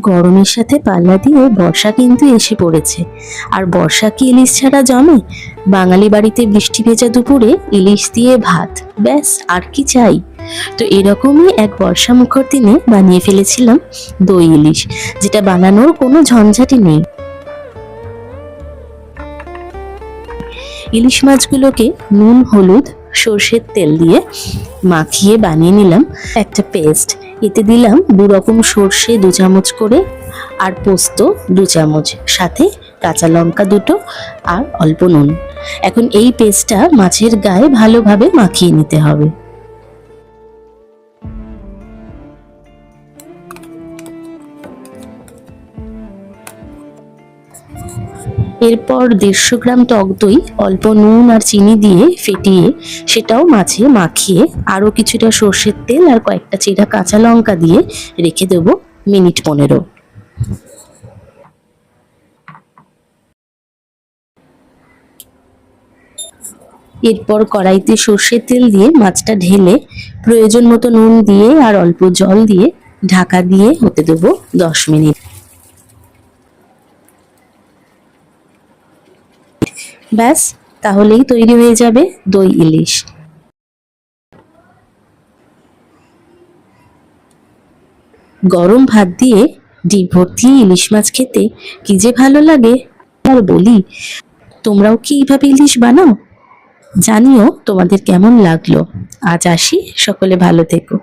গরমের সাথে পাল্লা দিয়ে বর্ষা কিন্তু এসে পড়েছে। আর বর্ষা কি ইলিশ ছাড়া জমে? বাঙালি বাড়িতে বৃষ্টি ভেজা দুপুরে ইলিশ দিয়ে ভাত, ব্যাস আর কি চাই। তো এরকমই এক বর্ষা মুখর দিনে বানিয়ে ফেলেছিলাম দই ইলিশ, যেটা বানানোর কোনো ঝঞ্ঝাটই নেই। ইলিশ মাছগুলোকে নুন, হলুদ, সর্ষের তেল দিয়ে মাখিয়ে বানিয়ে নিলাম একটা পেস্ট। এতে দিলাম 2 রকম সর্ষে 2 চামচ করে, আর পোস্ত 2 চামচ, সাথে কাঁচা লঙ্কা 2টো আর অল্প নুন। এখন এই পেস্টটা মাছের গায়ে ভালোভাবে মাখিয়ে নিতে হবে। এরপর 150 গ্রাম টক দই অল্প নুন আর চিনি দিয়ে ফেটিয়ে সেটাও মাছে মাখিয়ে আরও কিছুটা সর্ষের তেল আর কয়েকটা চেরা কাঁচা লঙ্কা দিয়ে রেখে দেবো মিনিট 15। এরপর কড়াইতে সর্ষের তেল দিয়ে মাছটা ঢেলে প্রয়োজন মতো নুন দিয়ে আর অল্প জল দিয়ে ঢাকা দিয়ে হতে দেবো 10 মিনিট। ব্যাস, তাহলেই তৈরি হয়ে যাবে দই ইলিশ। গরম ভাত দিয়ে ডিম ভর্তি ইলিশ মাছ খেতে কি যে ভালো লাগে আর বলি। তোমরাও কি এইভাবে ইলিশ বানাও? জানিও তোমাদের কেমন লাগলো। আজ আসি, সকলে ভালো থেকো।